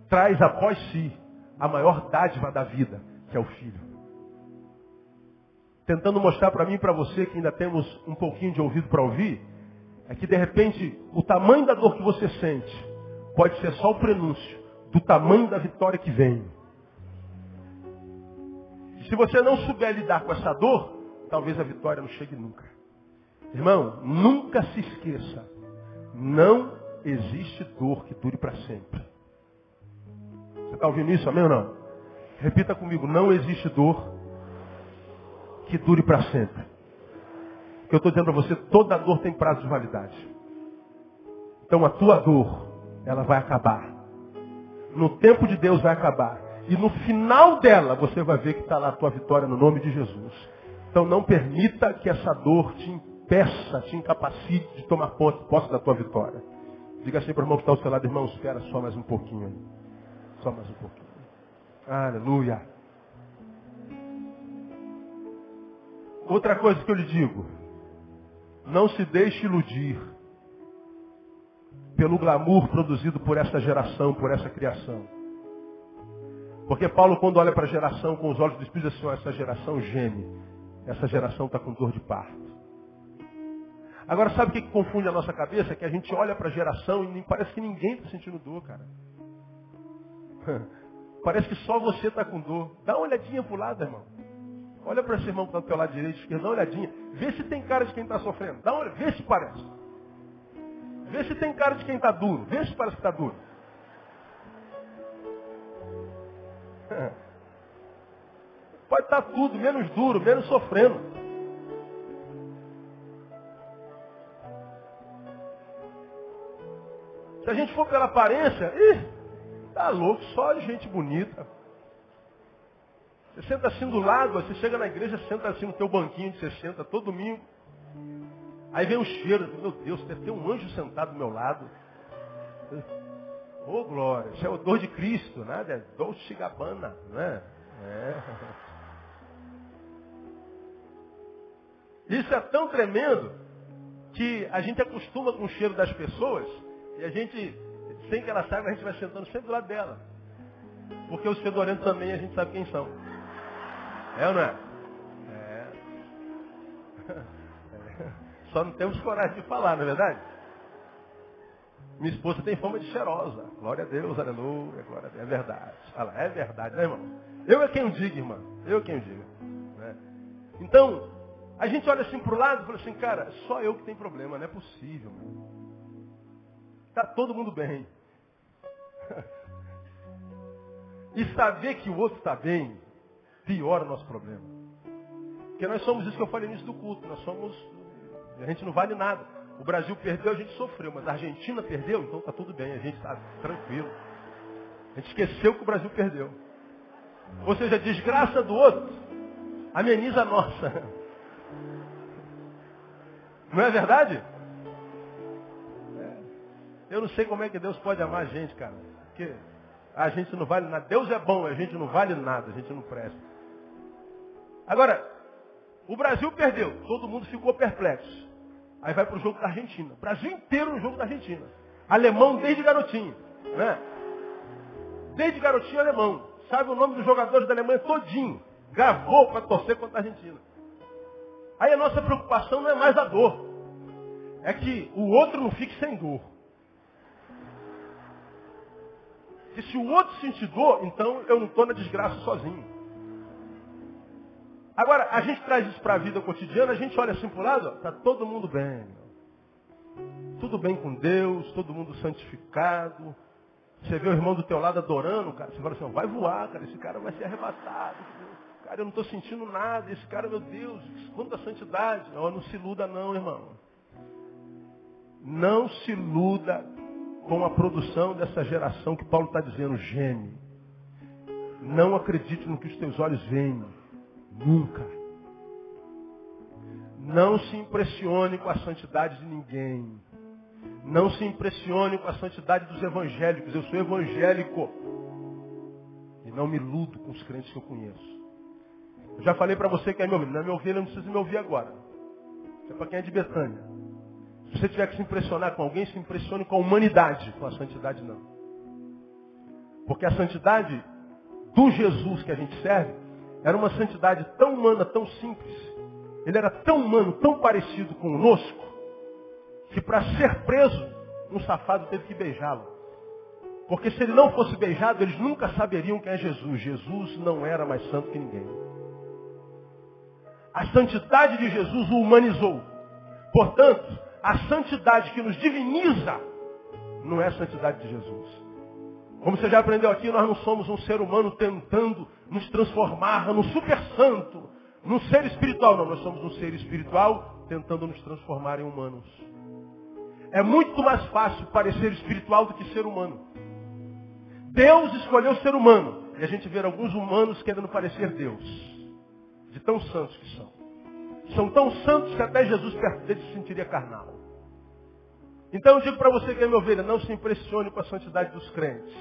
[SPEAKER 1] traz após si a maior dádiva da vida, que é o filho. Tentando mostrar para mim e para você, que ainda temos um pouquinho de ouvido para ouvir, é que de repente o tamanho da dor que você sente pode ser só o prenúncio do tamanho da vitória que vem. E se você não souber lidar com essa dor, talvez a vitória não chegue nunca. Irmão, nunca se esqueça, não existe dor que dure para sempre. Você está ouvindo isso, amém ou não? Repita comigo, não existe dor que dure para sempre. O que eu estou dizendo para você, toda dor tem prazo de validade. Então a tua dor, ela vai acabar. No tempo de Deus vai acabar. E no final dela, você vai ver que está lá a tua vitória no nome de Jesus. Então não permita que essa dor te impeça, te incapacite de tomar posse da tua vitória. Diga assim para o irmão que está ao seu lado, irmão, espera só mais um pouquinho aí. Só mais um pouquinho. Aleluia. Outra coisa que eu lhe digo. Não se deixe iludir pelo glamour produzido por essa geração, por essa criação. Porque Paulo, quando olha para a geração com os olhos do Espírito, diz assim, essa geração geme. Essa geração está com dor de parto. Agora, sabe o que confunde a nossa cabeça? É que a gente olha para a geração e parece que ninguém está sentindo dor, cara. Parece que só você está com dor. Dá uma olhadinha para o lado, irmão. Olha para esse irmão que está do teu lado direito, esquerdo, dá uma olhadinha. Vê se tem cara de quem está sofrendo. Dá uma olhada, vê se parece. Vê se tem cara de quem está duro. Vê se parece que está duro. Pode estar tudo, menos duro, menos sofrendo. Se a gente for pela aparência, tá louco, só gente bonita. Você senta assim do lado, você chega na igreja, senta assim no teu banquinho de 60, todo domingo. Aí vem um cheiro, meu Deus, deve ter um anjo sentado do meu lado. Ô glória, isso é o odor de Cristo, né? É Dolce Gabbana, né? Isso é tão tremendo que a gente acostuma com o cheiro das pessoas e a gente, sem que ela saiba, a gente vai sentando sempre do lado dela. Porque os fedorentos também a gente sabe quem são. É ou não é? Só não temos coragem de falar, não é verdade? Minha esposa tem fama de cheirosa. Glória a Deus, aleluia, glória a Deus. É verdade. Olha lá, é verdade, né, irmão? Eu é quem o diga, irmão. Eu é quem o diga. Né? Então, a gente olha assim para o lado e fala assim, cara, só eu que tenho problema, não é possível. Está todo mundo bem. E saber que o outro está bem, piora o nosso problema. Porque nós somos isso que eu falei no início do culto. Nós somos... A gente não vale nada. O Brasil perdeu, a gente sofreu. Mas a Argentina perdeu, então está tudo bem. A gente está tranquilo. A gente esqueceu que o Brasil perdeu. Ou seja, a desgraça do outro ameniza a nossa. Não é verdade? Eu não sei como é que Deus pode amar a gente, cara. Porque a gente não vale nada. Deus é bom, a gente não vale nada, a gente não presta. Agora, o Brasil perdeu, todo mundo ficou perplexo. Aí vai para o jogo da Argentina. O Brasil inteiro no jogo da Argentina. Alemão desde garotinho. Né? Desde garotinho alemão. Sabe o nome dos jogadores da Alemanha todinho. Gravou para torcer contra a Argentina. Aí a nossa preocupação não é mais a dor. É que o outro não fique sem dor. E se o outro sentir dor, então eu não estou na desgraça sozinho. Agora, a gente traz isso para a vida cotidiana, a gente olha assim para o lado, está todo mundo bem. Tudo bem com Deus, todo mundo santificado. Você vê o irmão do teu lado adorando, cara, você fala assim, vai voar, cara, esse cara vai ser arrebatado. Cara, eu não estou sentindo nada, esse cara, meu Deus, quanta santidade. Não se iluda não, irmão. Não se iluda com a produção dessa geração que Paulo está dizendo, geme. Não acredite no que os teus olhos veem. Nunca. Não se impressione com a santidade de ninguém. Não se impressione com a santidade dos evangélicos. Eu sou evangélico. E não me iludo com os crentes que eu conheço. Eu já falei para você que é meu amigo. Não é meu ovelha, não precisa me ouvir agora. Isso é para quem é de Betânia. Se você tiver que se impressionar com alguém, se impressione com a humanidade. Com a santidade não. Porque a santidade do Jesus que a gente serve era uma santidade tão humana, tão simples. Ele era tão humano, tão parecido conosco, que para ser preso, um safado teve que beijá-lo. Porque se ele não fosse beijado, eles nunca saberiam quem é Jesus. Jesus não era mais santo que ninguém. A santidade de Jesus o humanizou. Portanto, a santidade que nos diviniza não é a santidade de Jesus. Como você já aprendeu aqui, nós não somos um ser humano tentando nos transformar num super santo, num ser espiritual. Não, nós somos um ser espiritual tentando nos transformar em humanos. É muito mais fácil parecer espiritual do que ser humano. Deus escolheu o ser humano. E a gente vê alguns humanos querendo parecer Deus. De tão santos que são. São tão santos que até Jesus perto deles se sentiria carnal. Então eu digo para você que é minha ovelha, não se impressione com a santidade dos crentes.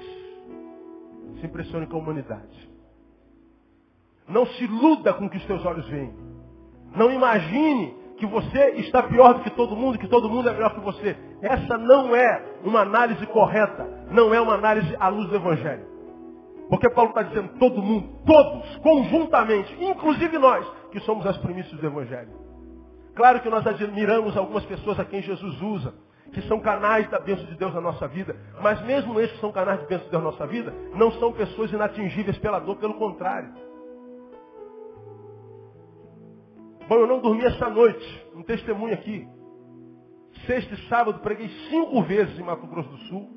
[SPEAKER 1] Se impressione com a humanidade. Não se iluda com o que os teus olhos veem. Não imagine que você está pior do que todo mundo é melhor que você. Essa não é uma análise correta. Não é uma análise à luz do Evangelho. Porque Paulo está dizendo todo mundo, todos, conjuntamente, inclusive nós, que somos as primícias do Evangelho. Claro que nós admiramos algumas pessoas a quem Jesus usa, que são canais da bênção de Deus na nossa vida. Mas mesmo esses que são canais de bênção de Deus na nossa vida, não são pessoas inatingíveis pela dor, pelo contrário. Bom, eu não dormi essa noite. Um testemunho aqui. Sexta e sábado, preguei 5 vezes em Mato Grosso do Sul.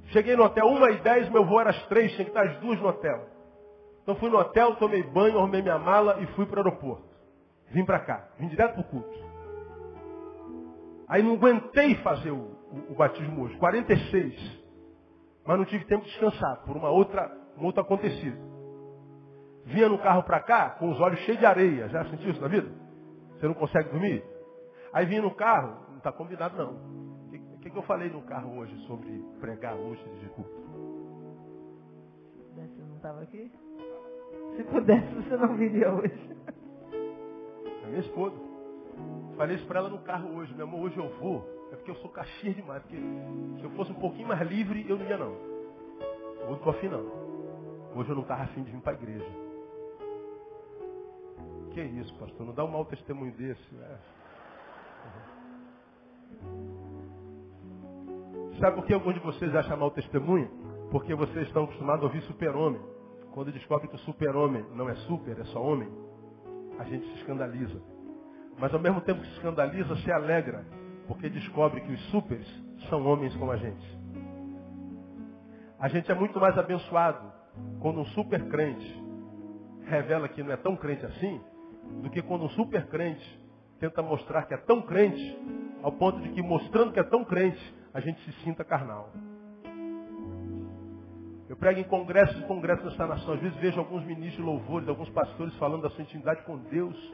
[SPEAKER 1] Cheguei no hotel 1h10, meu voo era às 3, tinha que estar às 2 no hotel. Então fui no hotel, tomei banho, arrumei minha mala e fui para o aeroporto. Vim para cá, vim direto para o culto. Aí não aguentei fazer o batismo hoje, 46. Mas não tive tempo de descansar, por um outro acontecido. Vinha no carro para cá, com os olhos cheios de areia. Já sentiu isso na vida? Você não consegue dormir? Aí vinha no carro, não está combinado não. O que eu falei no carro hoje sobre pregar hoje de culto?
[SPEAKER 2] Você não estava aqui? Se pudesse, você não viria hoje.
[SPEAKER 1] É minha esposa. Falei isso para ela no carro hoje. Meu amor, hoje eu vou. É porque eu sou caxias demais. Porque se eu fosse um pouquinho mais livre, eu não ia não. Hoje não estou afim não. Hoje eu não estava afim de vir para a igreja. Que isso, pastor? Não dá um mau testemunho desse. Né? Sabe por que alguns de vocês acham mau testemunho? Porque vocês estão acostumados a ouvir super-homem. Quando descobrem que o super-homem não é super, é só homem, a gente se escandaliza. Mas ao mesmo tempo que se escandaliza, se alegra. Porque descobre que os supers são homens como a gente. A gente é muito mais abençoado quando um super crente revela que não é tão crente assim, do que quando um super crente tenta mostrar que é tão crente, ao ponto de que mostrando que é tão crente, a gente se sinta carnal. Eu prego em congressos e congressos dessa nação. Às vezes vejo alguns ministros de louvores, alguns pastores falando da sua intimidade com Deus.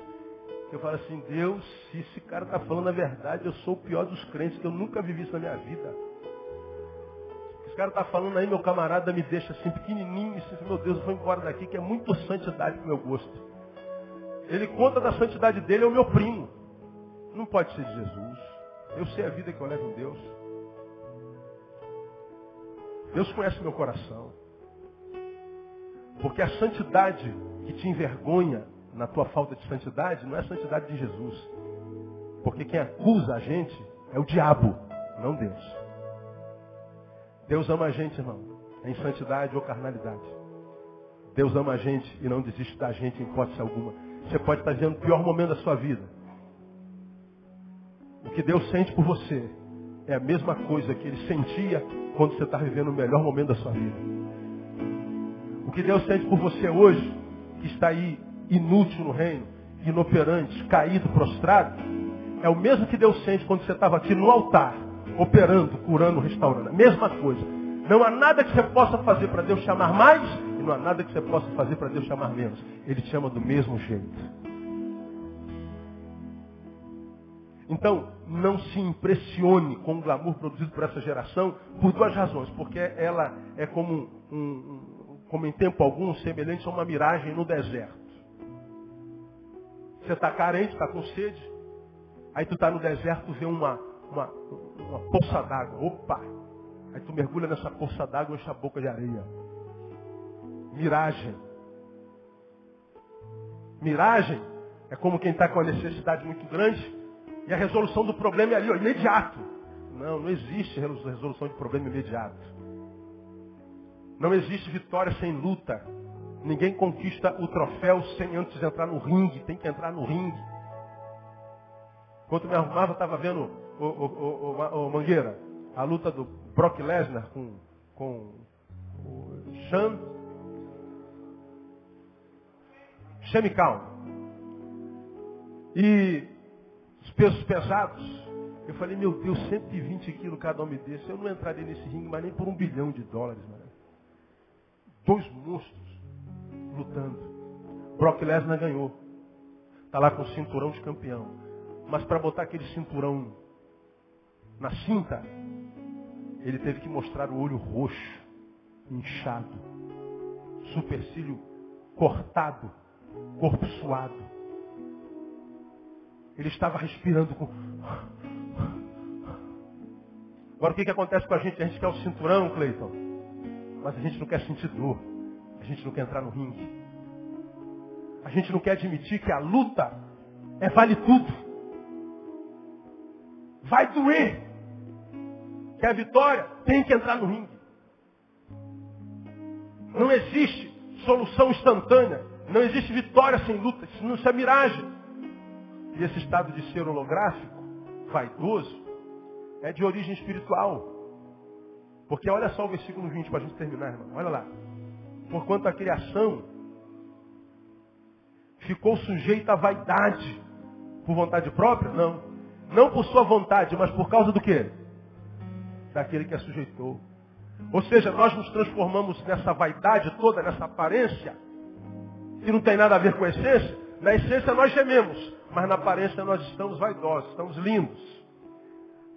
[SPEAKER 1] Eu falo assim, Deus, se esse cara está falando a verdade, eu sou o pior dos crentes, que eu nunca vivi isso na minha vida. Esse cara está falando aí, meu camarada me deixa assim pequenininho, e assim, meu Deus, eu vou embora daqui, que é muito santidade para o meu gosto. Ele conta da santidade dele, é o meu primo. Não pode ser de Jesus. Eu sei a vida que eu levo em Deus. Deus conhece meu coração. Porque a santidade que te envergonha na tua falta de santidade não é a santidade de Jesus. Porque quem acusa a gente é o diabo, não Deus. Deus ama a gente, irmão, em santidade ou carnalidade. Deus ama a gente e não desiste da gente em hipótese alguma. Você pode estar vivendo o pior momento da sua vida. O que Deus sente por você é a mesma coisa que Ele sentia quando você está vivendo o melhor momento da sua vida. O que Deus sente por você hoje, que está aí inútil no reino, inoperante, caído, prostrado, é o mesmo que Deus sente quando você estava aqui no altar, operando, curando, restaurando. A mesma coisa. Não há nada que você possa fazer para Deus chamar mais e não há nada que você possa fazer para Deus chamar menos. Ele te chama do mesmo jeito. Então, não se impressione com o glamour produzido por essa geração por 2 razões. Porque ela é como como em tempo algum, semelhante a uma miragem no deserto. Você está carente, está com sede. Aí tu está no deserto, vê uma poça d'água. Opa! Aí tu mergulha nessa poça d'água e enche a boca de areia. Miragem. Miragem é como quem está com uma necessidade muito grande. E a resolução do problema é ali, ó, imediato. Não existe resolução de problema imediato. Não existe vitória sem luta. Ninguém conquista o troféu sem antes entrar no ringue. Tem que entrar no ringue. Enquanto me arrumava, estava vendo o Mangueira, a luta do Brock Lesnar com o Chemical. E os pesos pesados. Eu falei, meu Deus, 120 quilos cada homem desse. Eu não entraria nesse ringue, mas nem por $1 bilhão, mano. 2 monstros lutando. Brock Lesnar ganhou. Está lá com o cinturão de campeão. Mas para botar aquele cinturão na cinta, ele teve que mostrar o olho roxo, inchado, supercílio cortado, corpo suado. Ele estava respirando com... Agora o que acontece com a gente? A gente quer o cinturão, Cleiton, mas a gente não quer sentir dor. A gente não quer entrar no ringue. A gente não quer admitir que a luta vale tudo. Vai doer. Que a vitória tem que entrar no ringue. Não existe solução instantânea. Não existe vitória sem luta. Isso é miragem. E esse estado de ser holográfico, vaidoso, é de origem espiritual. Porque olha só o versículo 20 para a gente terminar, irmão. Olha lá. Porquanto a criação ficou sujeita à vaidade. Por vontade própria? Não. Não por sua vontade, mas por causa do quê? Daquele que a sujeitou. Ou seja, nós nos transformamos nessa vaidade toda, nessa aparência, que não tem nada a ver com a essência. Na essência nós gememos, mas na aparência nós estamos vaidosos, estamos lindos.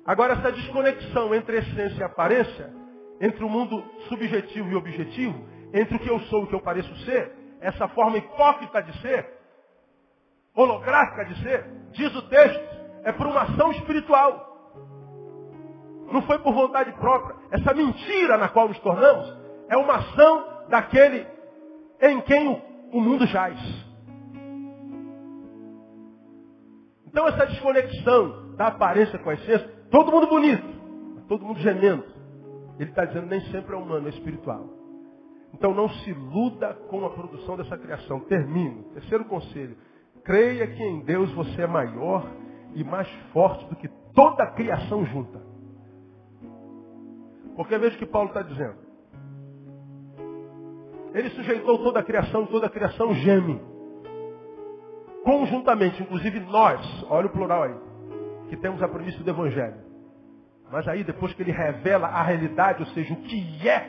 [SPEAKER 1] Agora, essa desconexão entre essência e aparência, entre o mundo subjetivo e objetivo, entre o que eu sou e o que eu pareço ser, essa forma hipócrita de ser, holográfica de ser, diz o texto, é por uma ação espiritual. Não foi por vontade própria. Essa mentira na qual nos tornamos é uma ação daquele em quem o mundo jaz. Então essa desconexão da aparência com a essência, todo mundo bonito, todo mundo gemendo. Ele está dizendo, nem sempre é humano, é espiritual. Então não se iluda com a produção dessa criação. Termino. Terceiro conselho. Creia que em Deus você é maior e mais forte do que toda a criação junta. Porque veja o que Paulo está dizendo. Ele sujeitou toda a criação geme. Conjuntamente, inclusive nós, olha o plural aí, que temos a premissa do Evangelho. Mas aí, depois que ele revela a realidade, ou seja, o que é,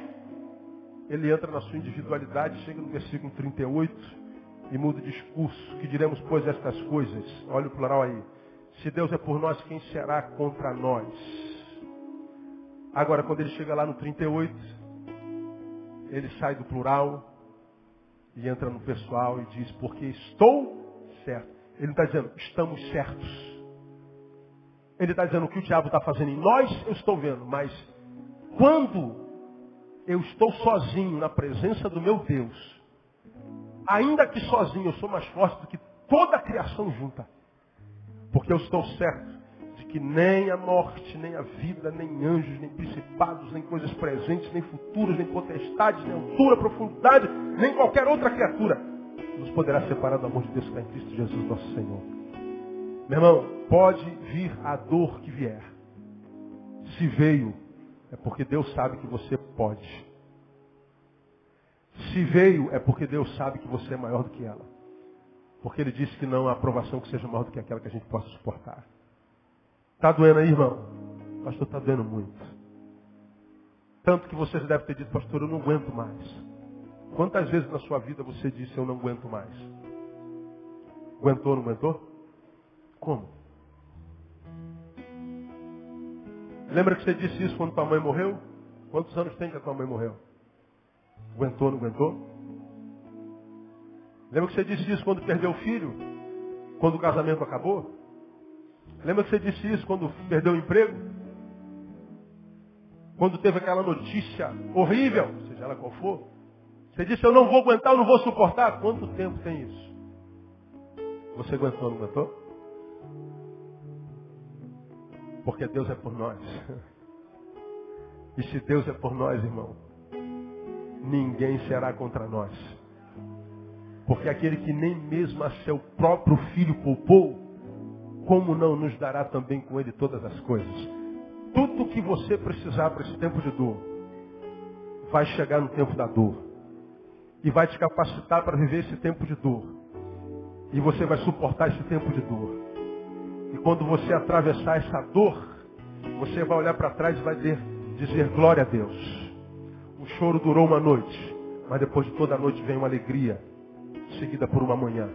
[SPEAKER 1] ele entra na sua individualidade, chega no versículo 38 e muda o discurso. Que diremos, pois, estas coisas? Olha o plural aí. Se Deus é por nós, quem será contra nós? Agora, quando ele chega lá no 38, ele sai do plural e entra no pessoal e diz, porque estou certo. Ele não está dizendo, estamos certos. Ele está dizendo, o que o diabo está fazendo em nós, eu estou vendo. Mas quando eu estou sozinho na presença do meu Deus, ainda que sozinho, eu sou mais forte do que toda a criação junta. Porque eu estou certo de que nem a morte, nem a vida, nem anjos, nem principados, nem coisas presentes, nem futuras, nem potestades, nem altura, profundidade, nem qualquer outra criatura nos poderá separar do amor de Deus que está em Cristo Jesus, nosso Senhor. Meu irmão, pode vir a dor que vier. Se veio, é porque Deus sabe que você pode. Se veio, é porque Deus sabe que você é maior do que ela. Porque Ele disse que não há aprovação que seja maior do que aquela que a gente possa suportar. Está doendo aí, irmão? Pastor, está doendo muito. Tanto que você já deve ter dito, pastor, eu não aguento mais. Quantas vezes na sua vida você disse, eu não aguento mais? Aguentou ou não aguentou? Como? Lembra que você disse isso quando tua mãe morreu? Quantos anos tem que a tua mãe morreu? Aguentou ou não aguentou? Lembra que você disse isso quando perdeu o filho? Quando o casamento acabou? Lembra que você disse isso quando perdeu o emprego? Quando teve aquela notícia horrível, seja ela qual for? Você disse, eu não vou aguentar, eu não vou suportar. Quanto tempo tem isso? Você aguentou ou não aguentou? Porque Deus é por nós. E se Deus é por nós, irmão, ninguém será contra nós. Porque aquele que nem mesmo a seu próprio filho poupou, como não nos dará também com ele todas as coisas? Tudo que você precisar para esse tempo de dor, vai chegar no tempo da dor. E vai te capacitar para viver esse tempo de dor. E você vai suportar esse tempo de dor. E quando você atravessar essa dor, você vai olhar para trás e vai dizer glória a Deus. O choro durou uma noite, mas depois de toda a noite vem uma alegria, seguida por uma manhã.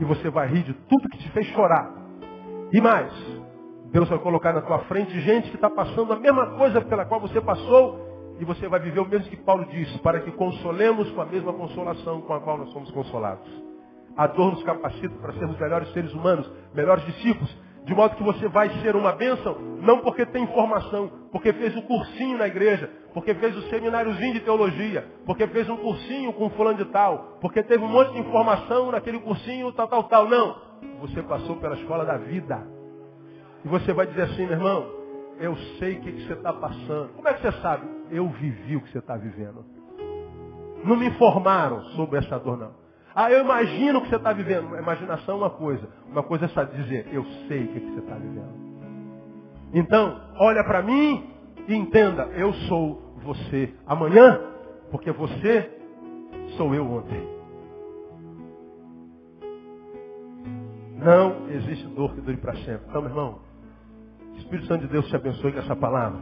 [SPEAKER 1] E você vai rir de tudo que te fez chorar. E mais, Deus vai colocar na tua frente gente que está passando a mesma coisa pela qual você passou, e você vai viver o mesmo que Paulo disse, para que consolemos com a mesma consolação com a qual nós somos consolados. A dor nos capacita para sermos melhores seres humanos, melhores discípulos, de modo que você vai ser uma bênção, não porque tem formação, porque fez um cursinho na igreja, porque fez um semináriozinho de teologia, porque fez um cursinho com fulano de tal, porque teve um monte de informação naquele cursinho, tal. Não. Você passou pela escola da vida. E você vai dizer assim, meu irmão, eu sei o que você está passando. Como é que você sabe? Eu vivi o que você está vivendo. Não me informaram sobre essa dor, não. Ah, eu imagino o que você está vivendo. Imaginação é uma coisa. Uma coisa é só dizer, eu sei o que você está vivendo. Então, olha para mim e entenda, eu sou você amanhã, porque você sou eu ontem. Não existe dor que dure para sempre. Então, meu irmão, o Espírito Santo de Deus te abençoe com essa palavra.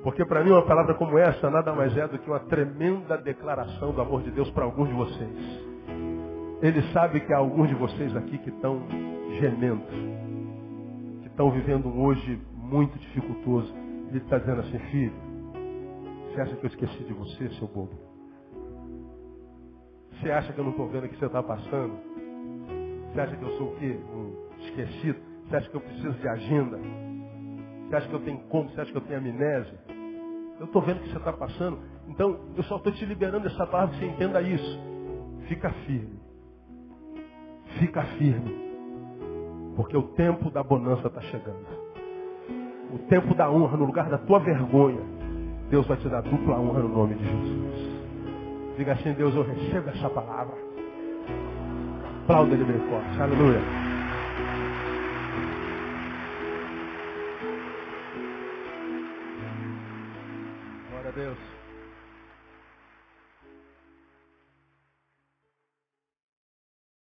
[SPEAKER 1] Porque para mim uma palavra como essa nada mais é do que uma tremenda declaração do amor de Deus para alguns de vocês. Ele sabe que há alguns de vocês aqui que estão gemendo, que estão vivendo um hoje muito dificultoso. Ele está dizendo assim, filho, você acha que eu esqueci de você, seu bobo? Você acha que eu não estou vendo o que você está passando? Você acha que eu sou o quê? Um esquecido? Você acha que eu preciso de agenda? Você acha que eu tenho como? Você acha que eu tenho amnésia? Eu estou vendo o que você está passando. Então, eu só estou te liberando essa palavra que você entenda isso. Fica firme. Fica firme. Porque o tempo da bonança está chegando. O tempo da honra, no lugar da tua vergonha, Deus vai te dar dupla honra no nome de Jesus. Diga assim, Deus, eu recebo essa palavra. Aplauda ele bem forte. Aleluia. Glória a Deus.